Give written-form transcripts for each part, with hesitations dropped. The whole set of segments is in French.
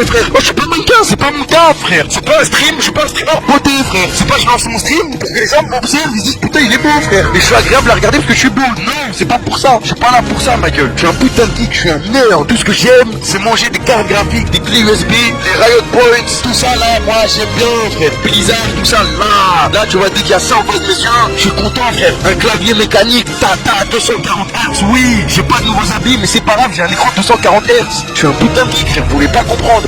fait, frère. Moi, je suis pas mannequin, c'est pas mon cas, frère. C'est pas un stream, je suis pas un streamer beauté, frère. C'est pas je lance mon stream pour que les gens m'observent, ils disent putain, il est beau, frère. Et je suis agréable à regarder parce que je suis beau. Non, c'est pas pour ça. Je suis pas là pour ça, ma gueule. Je suis un putain de geek, je suis un nerd. Tout ce que j'aime, c'est manger des cartes graphiques, des clés USB, des Riot Points, tout ça là, moi j'aime bien, frère. Blizzard, tout ça là, tu vois, dès qu'il y a ça en face des yeux, je suis content, frère. Un clavier mécanique, tata, 240 Hz, oui. J'ai pas de nouveaux habits, mais c'est pas grave, j'ai un écran 240 Hz. Je suis un putain de geek, frère, vous voulez pas comprendre.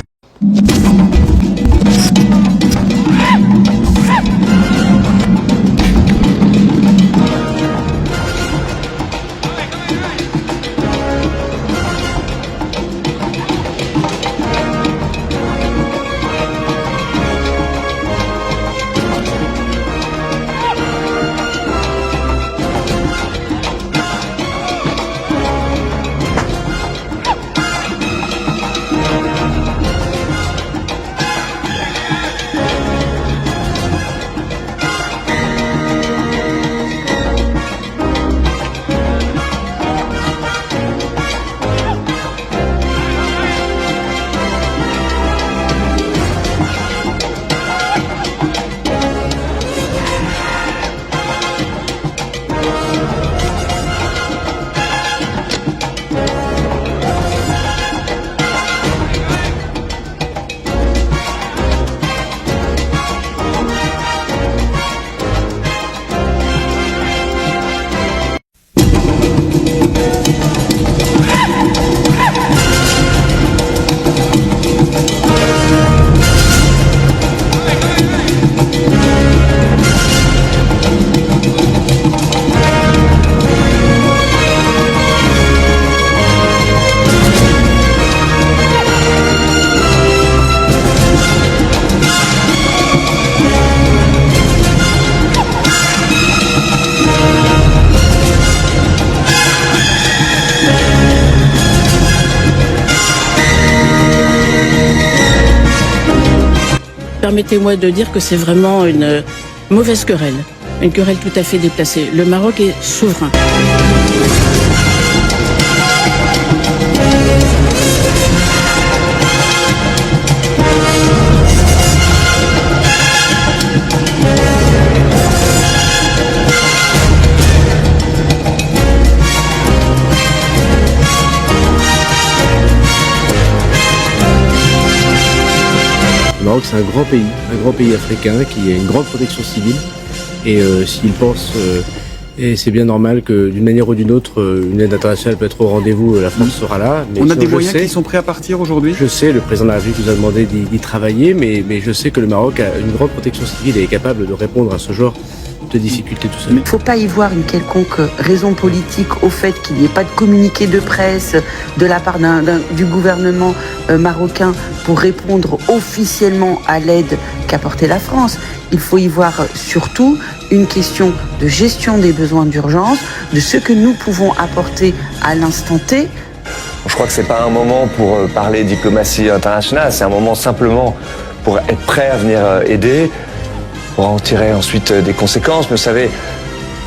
Permettez-moi de dire que c'est vraiment une mauvaise querelle, une querelle tout à fait déplacée. Le Maroc est souverain. Le Maroc, c'est un grand pays africain qui a une grande protection civile. Et s'il pense, et c'est bien normal que d'une manière ou d'une autre, une aide internationale peut être au rendez-vous, la France sera là. Mais on a des moyens qui sont prêts à partir aujourd'hui. Je sais, le président de la République nous a demandé d'y travailler, mais je sais que le Maroc a une grande protection civile et est capable de répondre à ce genre de difficultés tout seul. Il ne faut pas y voir une quelconque raison politique au fait qu'il n'y ait pas de communiqué de presse de la part du gouvernement marocain pour répondre officiellement à l'aide qu'apportait la France. Il faut y voir surtout une question de gestion des besoins d'urgence, de ce que nous pouvons apporter à l'instant T. Je crois que c'est pas un moment pour parler diplomatie internationale, c'est un moment simplement pour être prêt à venir aider, pour en tirer ensuite des conséquences. Mais vous savez,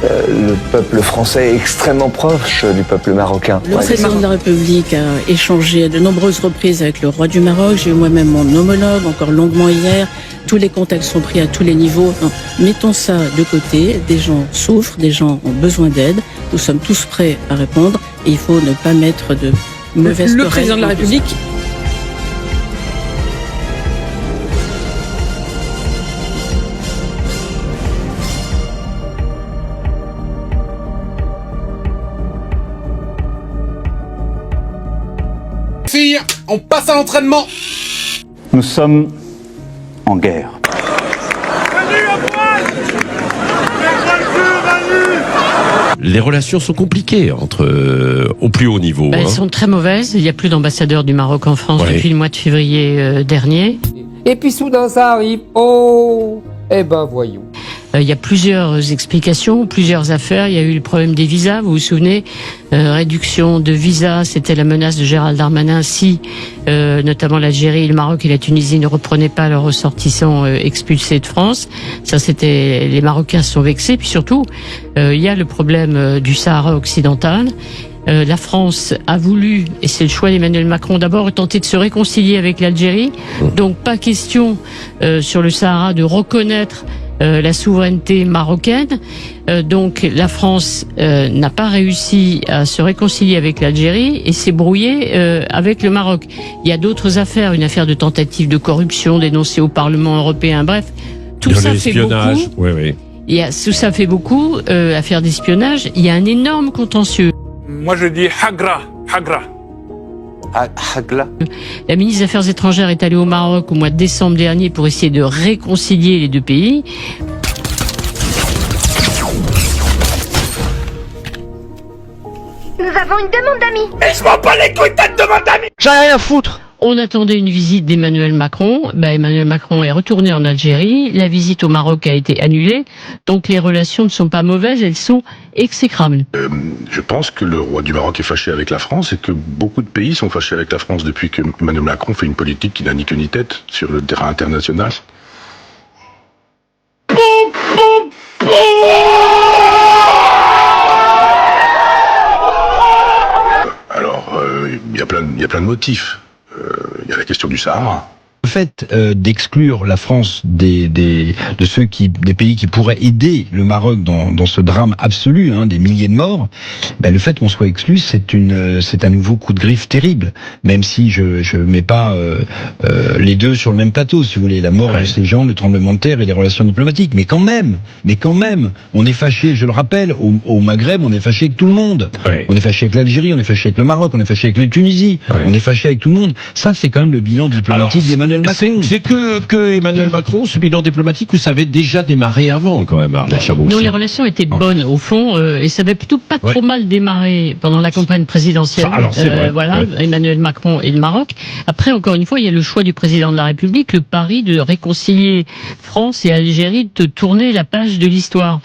le peuple français est extrêmement proche du peuple marocain. Le président de la République a échangé à de nombreuses reprises avec le roi du Maroc. J'ai eu moi-même mon homologue, encore longuement hier. Tous les contacts sont pris à tous les niveaux. Non, mettons ça de côté. Des gens souffrent, des gens ont besoin d'aide. Nous sommes tous prêts à répondre. Et il faut ne pas mettre de mauvaises Le président de la République Filles, on passe à l'entraînement. Nous sommes en guerre. Les relations sont compliquées entre au plus haut niveau. Elles sont très mauvaises. Il n'y a plus d'ambassadeur du Maroc en France depuis le mois de février dernier. Et puis soudain ça arrive. Oh, eh ben voyons. Il y a plusieurs explications, plusieurs affaires. Il y a eu le problème des visas, vous vous souvenez, réduction de visas, c'était la menace de Gérald Darmanin si notamment l'Algérie, le Maroc et la Tunisie ne reprenaient pas leurs ressortissants expulsés de France. Ça, c'était, les Marocains se sont vexés. Puis surtout, il y a le problème du Sahara occidental. La France a voulu, et c'est le choix d'Emmanuel Macron, d'abord tenter de se réconcilier avec l'Algérie. Donc pas question sur le Sahara de reconnaître la souveraineté marocaine. Donc la France n'a pas réussi à se réconcilier avec l'Algérie et s'est brouillée avec le Maroc. Il y a d'autres affaires, une affaire de tentative de corruption dénoncée au Parlement européen, bref, tout ça fait beaucoup. Oui, oui. Tout ça fait beaucoup, affaire d'espionnage, il y a un énorme contentieux. Moi je dis Hagra, Hagra. Hagla. La ministre des Affaires étrangères est allée au Maroc au mois de décembre dernier pour essayer de réconcilier les deux pays. Nous avons une demande d'amis. Mais je m'en bats les couilles, t'as une demande d'amis. J'en ai rien à foutre. On attendait une visite d'Emmanuel Macron. Emmanuel Macron est retourné en Algérie. La visite au Maroc a été annulée. Donc les relations ne sont pas mauvaises, elles sont exécrables. Je pense que le roi du Maroc est fâché avec la France et que beaucoup de pays sont fâchés avec la France depuis que Emmanuel Macron fait une politique qui n'a ni queue ni tête sur le terrain international. Alors, il y a plein de motifs. Il y a la question du Sahara. Le fait d'exclure la France des pays qui pourraient aider le Maroc dans ce drame absolu, des milliers de morts, le fait qu'on soit exclu, c'est un nouveau coup de griffe terrible. Même si je mets pas les deux sur le même plateau, si vous voulez, la mort de ces gens, le tremblement de terre et les relations diplomatiques. Mais quand même, on est fâché. Je le rappelle, au Maghreb, on est fâché avec tout le monde. On est fâché avec l'Algérie, on est fâché avec le Maroc, on est fâché avec la Tunisie, on est fâché avec tout le monde. Ça, c'est quand même le bilan diplomatique d'Emmanuel Macron. C'est que Emmanuel Macron, ce bilan diplomatique, vous savez déjà démarré avant, quand même, Arnaud Chabot. Non, les relations étaient bonnes, au fond, et ça avait plutôt pas trop mal démarré pendant la campagne présidentielle. Alors, c'est vrai. Voilà, Emmanuel Macron et le Maroc. Après, encore une fois, il y a le choix du président de la République, le pari de réconcilier France et Algérie, de tourner la page de l'histoire.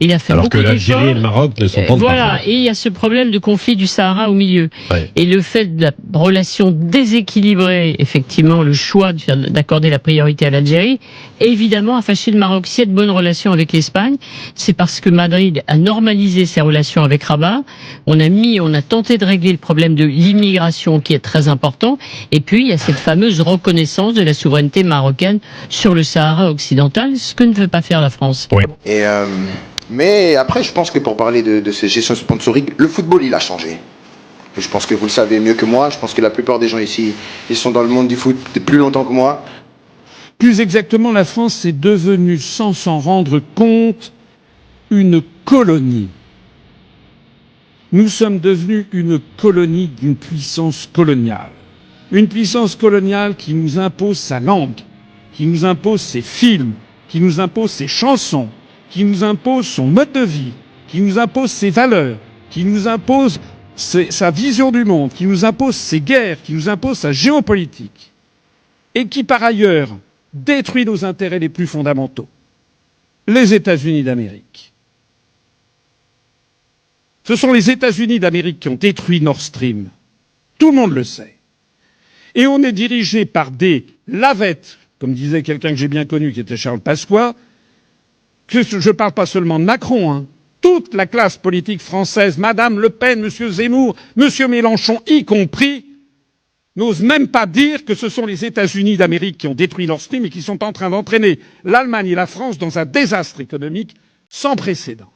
Il a fait alors beaucoup que l'Algérie et le Maroc ne sont pas voilà, et il y a ce problème de conflit du Sahara au milieu. Et le fait de la relation déséquilibrée, effectivement, le choix d'accorder la priorité à l'Algérie, évidemment a fâché le Maroc. S'il y a de bonnes relations avec l'Espagne, c'est parce que Madrid a normalisé ses relations avec Rabat. On a tenté de régler le problème de l'immigration qui est très important. Et puis, il y a cette fameuse reconnaissance de la souveraineté marocaine sur le Sahara occidental, ce que ne veut pas faire la France. Et mais après, je pense que pour parler de ces gestions sponsoriques, le football, il a changé. Et je pense que vous le savez mieux que moi. Je pense que la plupart des gens ici, ils sont dans le monde du foot plus longtemps que moi. Plus exactement, la France est devenue, sans s'en rendre compte, une colonie. Nous sommes devenus une colonie d'une puissance coloniale. Une puissance coloniale qui nous impose sa langue, qui nous impose ses films, qui nous impose ses chansons, qui nous impose son mode de vie, qui nous impose ses valeurs, qui nous impose sa vision du monde, qui nous impose ses guerres, qui nous impose sa géopolitique, et qui par ailleurs détruit nos intérêts les plus fondamentaux. Les États-Unis d'Amérique. Ce sont les États-Unis d'Amérique qui ont détruit Nord Stream. Tout le monde le sait. Et on est dirigé par des lavettes, comme disait quelqu'un que j'ai bien connu, qui était Charles Pasqua, que je parle pas seulement de Macron, toute la classe politique française, Madame Le Pen, Monsieur Zemmour, Monsieur Mélenchon y compris, n'osent même pas dire que ce sont les États-Unis d'Amérique qui ont détruit Nord Stream et qui sont en train d'entraîner l'Allemagne et la France dans un désastre économique sans précédent.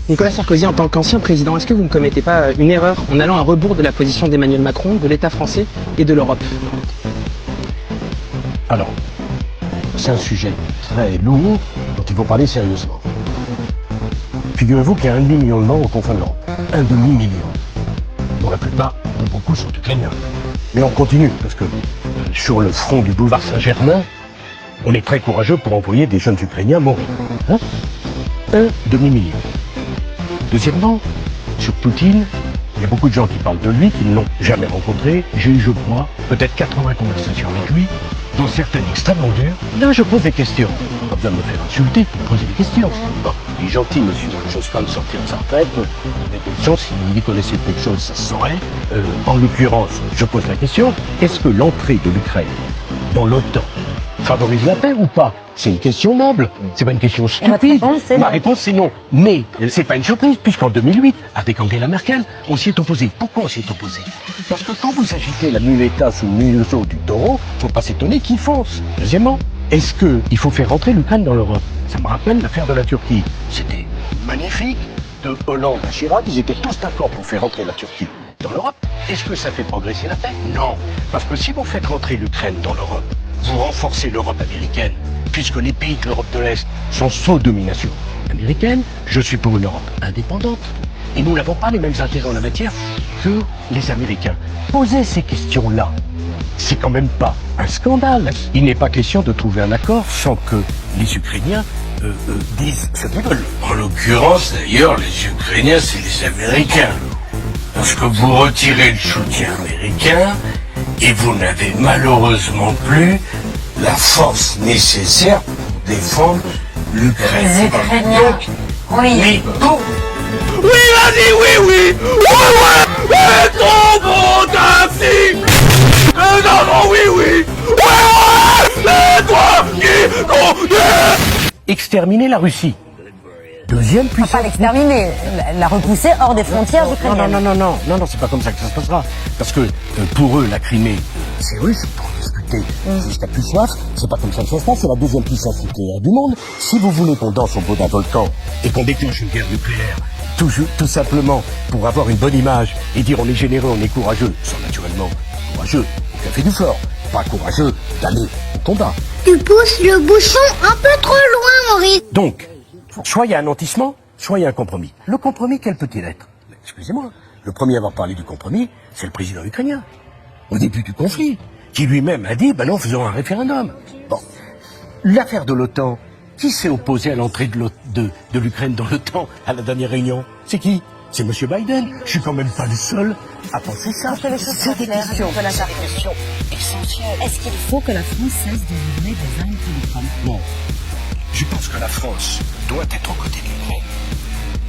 Nicolas Sarkozy, en tant qu'ancien président, est-ce que vous ne commettez pas une erreur en allant à rebours de la position d'Emmanuel Macron, de l'État français et de l'Europe? Alors, c'est un sujet très lourd dont il faut parler sérieusement. Figurez-vous qu'il y a 1,5 million de morts au confins de l'Europe. 1,5 million. Dont la plupart, beaucoup sont ukrainiens. Mais on continue, parce que sur le front du boulevard Saint-Germain, On est très courageux pour envoyer des jeunes Ukrainiens mourir. Hein? Un demi-million. Deuxièmement, sur Poutine, il y a beaucoup de gens qui parlent de lui, qui ne l'ont jamais rencontré. J'ai eu, je crois, peut-être 80 conversations avec lui, dont certaines extrêmement dures. Là, je pose des questions. Pas besoin de me faire insulter, poser des questions. Bon, il est gentil, monsieur, j'ose pas me sortir de sa retraite. Des questions, s'il connaissait quelque chose, ça se saurait. En l'occurrence, je pose la question, est-ce que l'entrée de l'Ukraine dans l'OTAN favorise la paix ou pas? C'est une question noble, c'est pas une question stupide. Ma réponse c'est non. Mais c'est pas une surprise, puisqu'en 2008, avec Angela Merkel, on s'y est opposé. Pourquoi on s'y est opposé? Parce que quand vous agitez la muleta sous le museau du taureau, faut pas s'étonner qu'il fonce. Deuxièmement, est-ce qu'il faut faire rentrer l'Ukraine dans l'Europe? Ça me rappelle l'affaire de la Turquie. C'était magnifique. De Hollande à Chirac, ils étaient tous d'accord pour faire rentrer la Turquie dans l'Europe. Est-ce que ça fait progresser la paix? Non. Parce que si vous faites rentrer l'Ukraine dans l'Europe, vous renforcez l'Europe américaine, puisque les pays de l'Europe de l'Est sont sous domination américaine. Je suis pour une Europe indépendante. Et nous n'avons pas les mêmes intérêts en la matière que les Américains. Posez ces questions-là. C'est quand même pas un scandale. Il n'est pas question de trouver un accord sans que les Ukrainiens disent ce qu'ils veulent. En l'occurrence, d'ailleurs, les Ukrainiens, c'est les Américains. Parce que vous retirez le soutien américain et vous n'avez malheureusement plus la force nécessaire pour défendre l'Ukraine. Les Ukrainiens, oui. Mais tout. Oui, vas-y, oui, oui. Ouais, trop bon, ta fille. Non, oui, oui. Ouais, toi qui Exterminer la Russie. Deuxième puissance. Pas l'exterminer, la repousser hors des frontières ukrainiennes. Non, c'est pas comme ça que ça se passera. Parce que pour eux, la Crimée, c'est russe, pour discuter jusqu'à plus soif. C'est pas comme ça que ça se passe, c'est la deuxième puissance nucléaire du monde. Si vous voulez qu'on danse au bout d'un volcan et qu'on déclenche une guerre nucléaire, tout simplement pour avoir une bonne image et dire on est généreux, on est courageux, sont naturellement courageux au café du fort, pas courageux d'aller au combat. Tu pousses le bouchon un peu trop loin, Maurice. Donc, soit il y a un nantissement, soit il y a un compromis. Le compromis, quel peut-il être? Excusez-moi, le premier à avoir parlé du compromis, c'est le président ukrainien, au début du conflit, qui lui-même a dit, non, faisons un référendum. Bon, l'affaire de l'OTAN, qui s'est opposé à l'entrée de l'Ukraine dans l'OTAN à la dernière réunion? C'est qui? C'est M. Biden. Je suis quand même pas le seul à penser ça. C'est des questions essentielles. Est-ce qu'il faut que la France cesse de livrer des armes pour l'Ukraine? Non. Je pense que la France doit être aux côtés de l'Ukraine,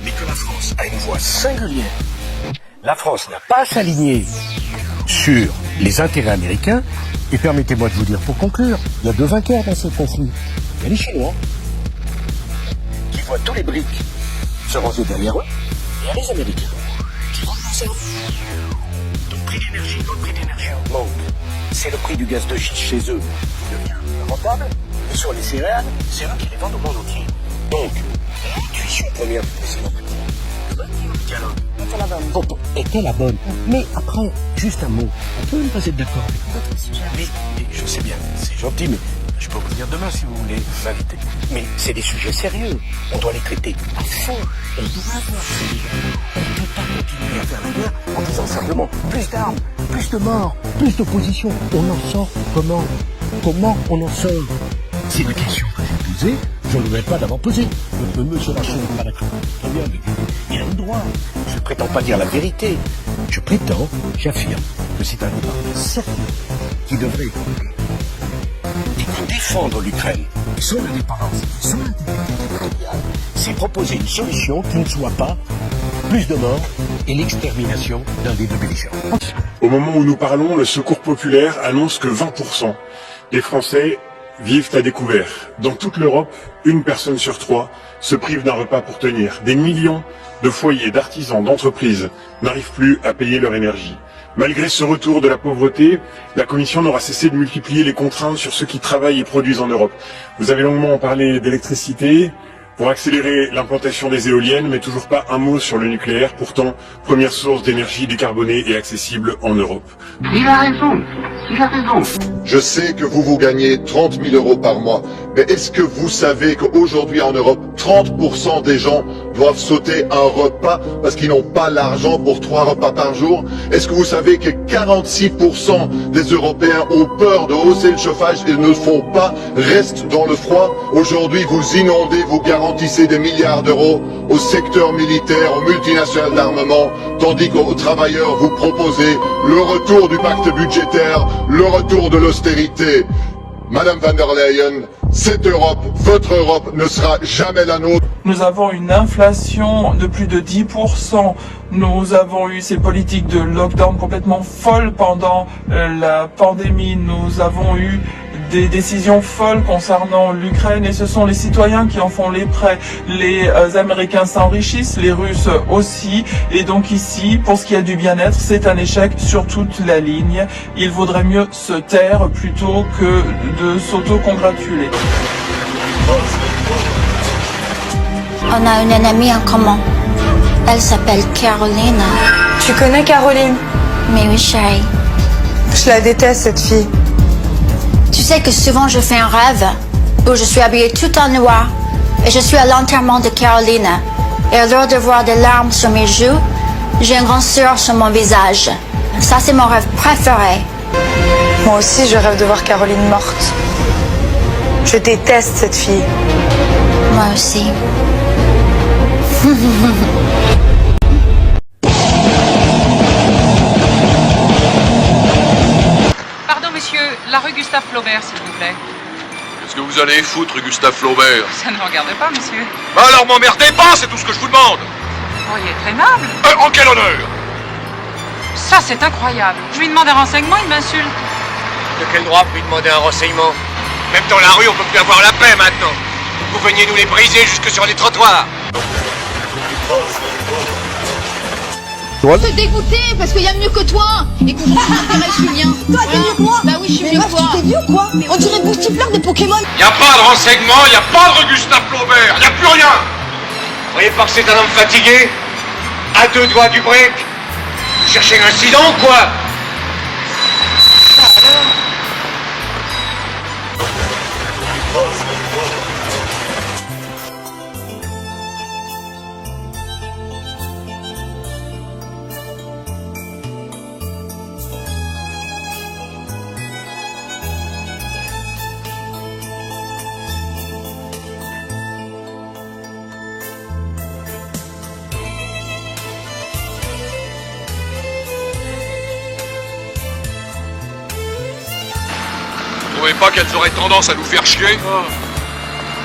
mais que la France a une voix singulière. La France n'a pas à s'aligner sur les intérêts américains. Et permettez-moi de vous dire pour conclure, il y a deux vainqueurs dans ce conflit. Il y a les Chinois, qui voient tous les briques se ranger derrière eux, et il y a les Américains, qui vont nous servir. Donc prix d'énergie, notre prix d'énergie augmente. C'est le prix du gaz de schiste chez eux qui devient rentable. Et sur les céréales, c'est eux qui les vendent au monde entier. Donc, l'intuition première du président de maintenir le dialogue était la bonne. Mais après, juste un mot, on peut ne pas être d'accord avec d'autres sujets. Mais je sais bien, c'est gentil, mais je peux vous venir demain si vous voulez m'inviter. Mais c'est des sujets sérieux. On doit les traiter à fond. On doit avoir on ne peut pas continuer à faire la guerre en disant simplement plus d'armes, plus de morts, plus d'opposition. On en sort comment? Comment on en sort? C'est la question que j'ai posée, je ne regrette pas d'avoir posé. Monsieur Lachaud n'est pas d'accord. Très bien, il a le droit. Je ne prétends pas dire la vérité. J'affirme que c'est un débat sérieux qui devrait défendre l'Ukraine, son indépendance, son intégrité territoriale, c'est proposer une solution qui ne soit pas plus de morts et l'extermination d'un des deux belligérants. Au moment où nous parlons, le Secours populaire annonce que 20% des Français vivent à découvert. Dans toute l'Europe, une personne sur 3 se prive d'un repas pour tenir. Des millions de foyers, d'artisans, d'entreprises n'arrivent plus à payer leur énergie. Malgré ce retour de la pauvreté, la Commission n'aura cessé de multiplier les contraintes sur ceux qui travaillent et produisent en Europe. Vous avez longuement parlé d'électricité pour accélérer l'implantation des éoliennes, mais toujours pas un mot sur le nucléaire, pourtant première source d'énergie décarbonée et accessible en Europe. Il a raison. Je sais que vous gagnez 30 000 euros par mois, mais est-ce que vous savez qu'aujourd'hui en Europe, 30% des gens doivent sauter un repas parce qu'ils n'ont pas l'argent pour 3 repas par jour? Est-ce que vous savez que 46% des Européens ont peur de hausser le chauffage et ne le font pas, restent dans le froid? Aujourd'hui, vous inondez, vous garantissez des milliards d'euros au secteur militaire, aux multinationales d'armement, tandis qu'aux travailleurs, vous proposez le retour du pacte budgétaire, le retour de l'austérité. Madame van der Leyen, cette Europe, votre Europe, ne sera jamais la nôtre. Nous avons une inflation de plus de 10%. Nous avons eu ces politiques de lockdown complètement folles pendant la pandémie. Nous avons eu des décisions folles concernant l'Ukraine et ce sont les citoyens qui en font les frais. Les Américains s'enrichissent, les Russes aussi. Et donc ici, pour ce qui est du bien-être, c'est un échec sur toute la ligne. Il vaudrait mieux se taire plutôt que de s'auto-congratuler. On a une ennemie en commun. Elle s'appelle Caroline. Tu connais Caroline? Mais oui, chérie. Je la déteste, cette fille. Tu sais que souvent je fais un rêve où je suis habillée tout en noir et je suis à l'enterrement de Caroline. Et à l'heure de voir des larmes sur mes joues, j'ai une grande sueur sur mon visage. Ça, c'est mon rêve préféré. Moi aussi, je rêve de voir Caroline morte. Je déteste cette fille. Moi aussi. Pardon, monsieur, la rue Gustave Flaubert, s'il vous plaît. Qu'est-ce que vous allez foutre, Gustave Flaubert? Ça ne me regarde pas, monsieur. Bah alors m'emmerdez pas, c'est tout ce que je vous demande. Vous pourriez être aimable. En quel honneur? Ça, c'est incroyable. Je lui demande un renseignement, il m'insulte. De quel droit vous lui demander un renseignement? Même dans la rue, on peut plus avoir la paix maintenant. Vous veniez nous les briser jusque sur les trottoirs. Je suis dégoûtée parce qu'il y a mieux que toi et que je m'intéresse Julien. Toi, t'es mieux que moi? Bah oui, je suis mieux que toi. Tu t'es vieux ou quoi? On dirait Boostifleur de Pokémon. Y a pas de renseignement, y a pas de rue Gustave Flaubert, y a plus rien. Vous voyez pas que c'est un homme fatigué? À 2 doigts du break? Vous cherchez un incident ou quoi? Vous trouvez pas qu'elles auraient tendance à nous faire chier?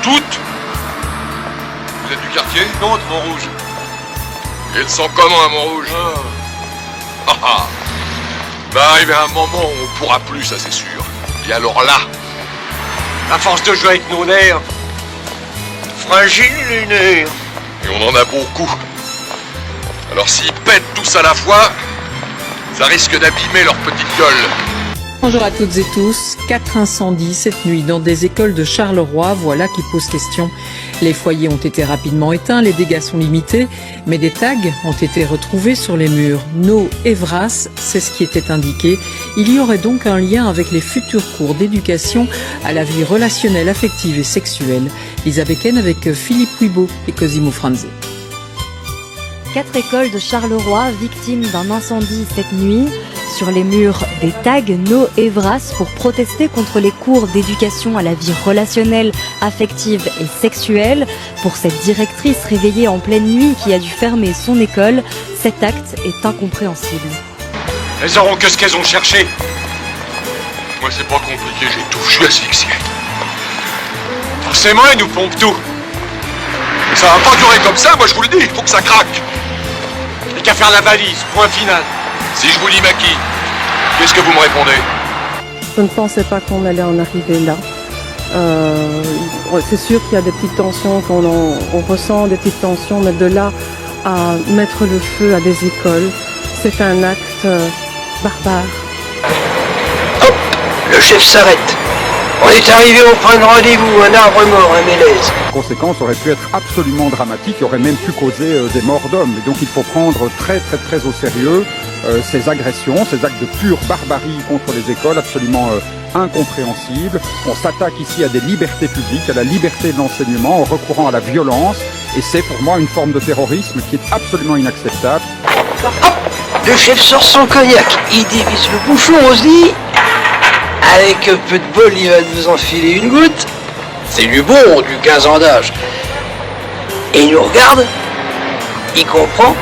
Toutes? Vous êtes du quartier? Non, de Montrouge. Et elles sont comment à Montrouge? Va arriver un moment où on pourra plus, ça c'est sûr. Et alors là, À force de jouer avec nos nerfs. Fragile les nerfs. et on en a beaucoup. Alors s'ils pètent tous à la fois, ça risque d'abîmer leur petite gueule. Bonjour à toutes et tous. 4 incendies cette nuit dans des écoles de Charleroi, voilà qui pose question. Les foyers ont été rapidement éteints, les dégâts sont limités, mais des tags ont été retrouvés sur les murs. No Evras, c'est ce qui était indiqué. Il y aurait donc un lien avec les futurs cours d'éducation à la vie relationnelle, affective et sexuelle. Lisa Becken avec Philippe Huibaud et Cosimo Franze. 4 écoles de Charleroi victimes d'un incendie cette nuit. Sur les murs, des tags No Evras pour protester contre les cours d'éducation à la vie relationnelle, affective et sexuelle. Pour cette directrice réveillée en pleine nuit qui a dû fermer son école, cet acte est incompréhensible. Elles auront que ce qu'elles ont cherché. Moi c'est pas compliqué, j'étouffe, je suis asphyxié. Forcément, elles nous pompent tout. Mais ça va pas durer comme ça, moi je vous le dis, il faut que ça craque. Et qu'à faire la valise, point final. Si je vous dis Maki, qu'est-ce que vous me répondez? Je ne pensais pas qu'on allait en arriver là. C'est sûr qu'il y a des petites tensions, on ressent des petites tensions, mais de là à mettre le feu à des écoles, c'est un acte barbare. Hop, le chef s'arrête. On est arrivé, on prend un rendez-vous, un arbre mort, un mélèze. Les conséquences auraient pu être absolument dramatiques et auraient même pu causer des morts d'hommes. Et donc il faut prendre très au sérieux ces agressions, ces actes de pure barbarie contre les écoles, absolument incompréhensibles. On s'attaque ici à des libertés publiques, à la liberté de l'enseignement en recourant à la violence Et c'est pour moi une forme de terrorisme qui est absolument inacceptable. Le chef sort son cognac, il divise le bouchon aussi. Avec un peu de bol, il va nous enfiler une goutte. C'est du bon, du 15 ans d'âge. Et il nous regarde, il comprend,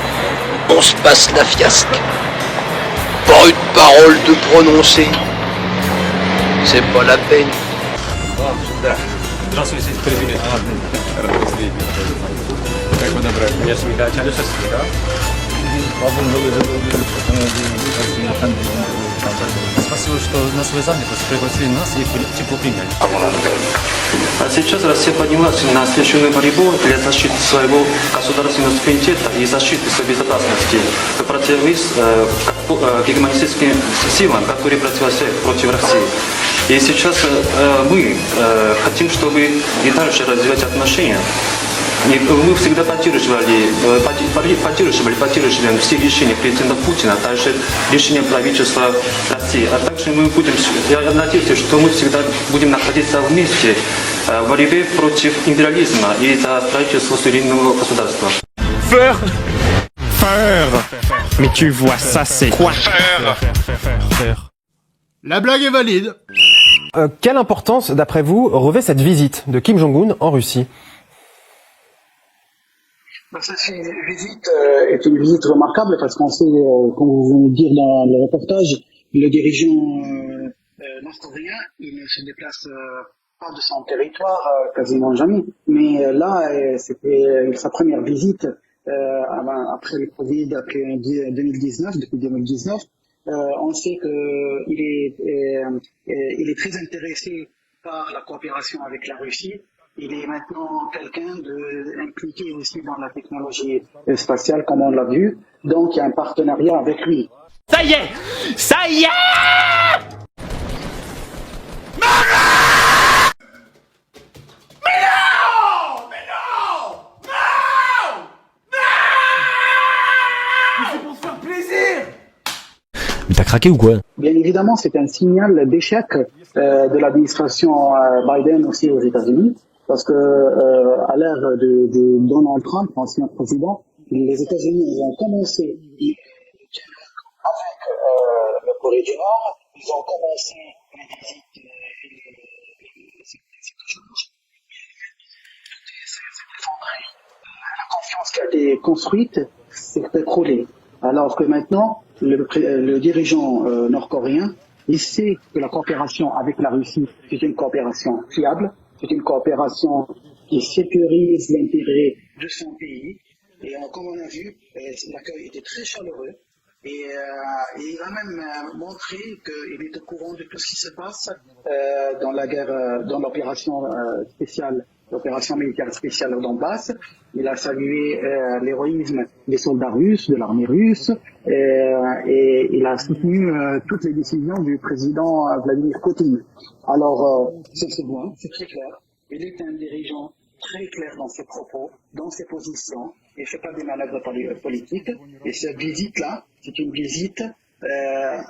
on se passe la fiasque. Pas une parole de prononcer. C'est pas la peine. Спасибо, что нас вы заняты, пригласили нас и тепло приняли. А сейчас Россия поднялась на священную борьбу для защиты своего государственного суверенитета и защиты своей безопасности. Противовес гегемонистическим силам, которые противостоят против России. И сейчас мы хотим, чтобы и дальше развивать отношения. Мы всегда поддерживали все решения президента Путина, также решения правительства России. А также мы будем, я надеюсь, что мы всегда будем находиться вместе в борьбе против империализма и за строительство суверенного государства. Faire. Mais tu vois ça, c'est quoi? Faire. La blague est valide. Quelle importance, d'après vous, revêt cette visite de Kim Jong-un en Russie? Cette visite est une visite remarquable parce qu'on sait, comme vous venez de dire dans le reportage, le dirigeant nord-coréen, il ne se déplace pas de son territoire quasiment jamais. Mais là, c'était sa première visite après le Covid, après 2019, depuis 2019. On sait qu'il est très intéressé par la coopération avec la Russie. Il est maintenant quelqu'un impliqué aussi dans la technologie spatiale, comme on l'a vu. Donc, il y a un partenariat avec lui. Ça y est! Ça y est! C'est pour se faire plaisir! Mais t'as craqué ou quoi? Bien évidemment, c'est un signal d'échec de l'administration Biden aussi aux États-Unis. Parce que à l'ère de Donald Trump, ancien président, les États-Unis ont commencé avec le Corée du Nord, ils ont commencé les visites la confiance qui a été construite s'est écroulée. Alors que maintenant, le dirigeant nord-coréen, il sait que la coopération avec la Russie, c'est une coopération fiable. C'est une coopération qui sécurise l'intérêt de son pays. Et comme on a vu, l'accueil était très chaleureux. Et il a même montré qu'il est au courant de tout ce qui se passe dans la guerre, dans l'opération spéciale, l'opération militaire spéciale au Donbass. Il a salué l'héroïsme des soldats russes, de l'armée russe, et il a soutenu toutes les décisions du président Vladimir Poutine. Alors, c'est bon, c'est très clair. Il est un dirigeant très clair dans ses propos, dans ses positions, et ne fait pas des manœuvres politiques. Et cette visite-là, c'est une visite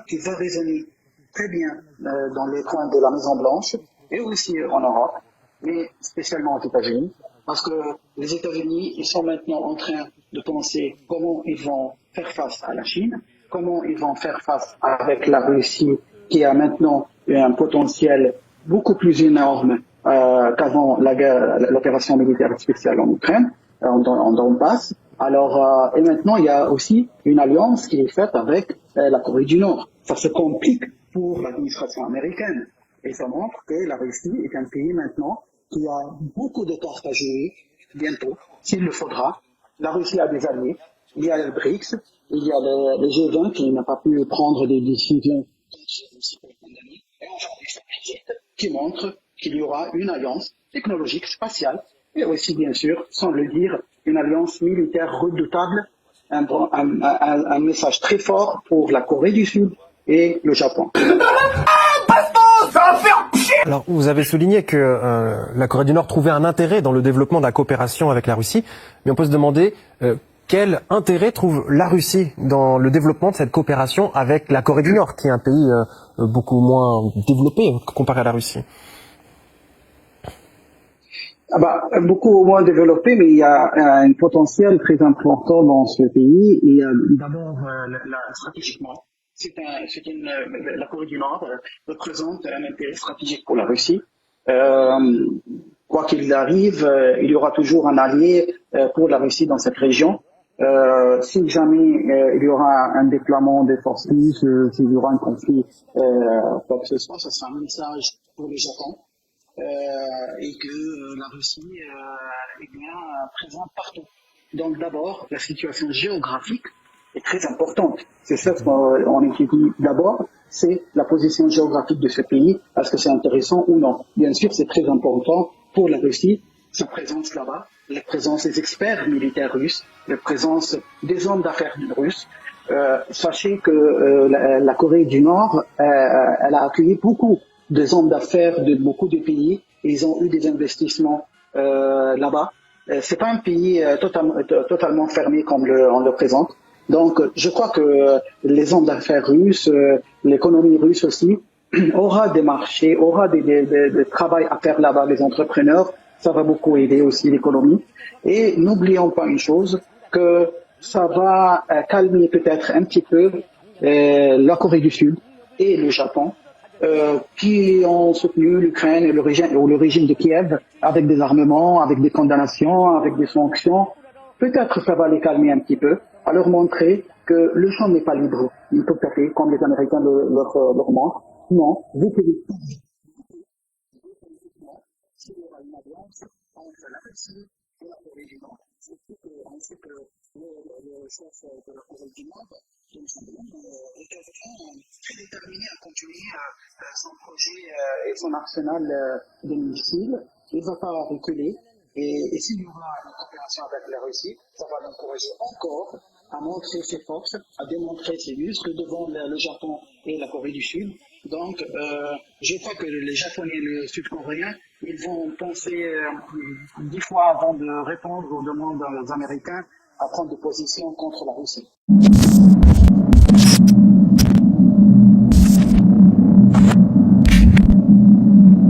qui va résonner très bien dans les coins de la Maison-Blanche, et aussi en Europe, mais spécialement aux États-Unis. Parce que les États-Unis, ils sont maintenant en train de penser comment ils vont faire face à la Chine, comment ils vont faire face avec la Russie, qui a maintenant un potentiel beaucoup plus énorme qu'avant l'opération militaire spéciale en Ukraine, en Donbass. Alors, et maintenant, il y a aussi une alliance qui est faite avec la Corée du Nord. Ça se complique pour l'administration américaine. Et ça montre que la Russie est un pays maintenant qui a beaucoup de cartes à jouer bientôt, s'il le faudra. La Russie a des alliés. Il y a le BRICS, il y a le G20 qui n'a pas pu prendre des décisions et aujourd'hui, cette visite qui montre qu'il y aura une alliance technologique spatiale et aussi, bien sûr, sans le dire, une alliance militaire redoutable, un message très fort pour la Corée du Sud et le Japon. Alors, vous avez souligné que la Corée du Nord trouvait un intérêt dans le développement de la coopération avec la Russie, mais on peut se demander quel intérêt trouve la Russie dans le développement de cette coopération avec la Corée du Nord, qui est un pays beaucoup moins développé comparé à la Russie. Beaucoup moins développé, mais il y a un potentiel très important dans ce pays. Il y a d'abord, stratégiquement, la Corée du Nord représente un intérêt stratégique pour la Russie. Quoi qu'il arrive, il y aura toujours un allié pour la Russie dans cette région. Si jamais il y aura un déploiement des forces russes, s'il y aura un conflit, quoi que ce soit, ça sera un message pour le Japon. Et que la Russie est bien présente partout. Donc d'abord, la situation géographique est très importante. C'est ça qu'on étudie d'abord, c'est la position géographique de ce pays, est-ce que c'est intéressant ou non. Bien sûr, c'est très important pour la Russie, sa présence là-bas, la présence des experts militaires russes, la présence des hommes d'affaires russes. Sachez que la Corée du Nord, elle a accueilli beaucoup des hommes d'affaires de beaucoup de pays. Ils ont eu des investissements là-bas. C'est pas un pays totalement fermé comme on le présente. Donc, je crois que les hommes d'affaires russes, l'économie russe aussi, aura des marchés, aura des travail à faire là-bas, les entrepreneurs. Ça va beaucoup aider aussi l'économie. Et n'oublions pas une chose, que ça va calmer peut-être un petit peu la Corée du Sud et le Japon, qui ont soutenu l'Ukraine et le régime de Kiev avec des armements, avec des condamnations, avec des sanctions. Peut-être ça va les calmer un petit peu, à leur montrer que le champ n'est pas libre, tout à fait, comme les Américains leur montrent. Non, vous pouvez s'il y aura une alliance entre la Russie et la Corée du Nord. On sait que le chef de la Corée du Nord, Kim Jong-un, est quelqu'un très déterminé à continuer son projet et son arsenal de missiles. Il ne va pas reculer. Et s'il y aura une coopération avec la Russie, ça va l'encourager encore à montrer ses forces, à démontrer ses muscles devant le Japon et la Corée du Sud. Donc, je crois que les Japonais et les Sud-Coréens, ils vont penser 10 fois avant de répondre aux demandes des Américains à prendre des positions contre la Russie.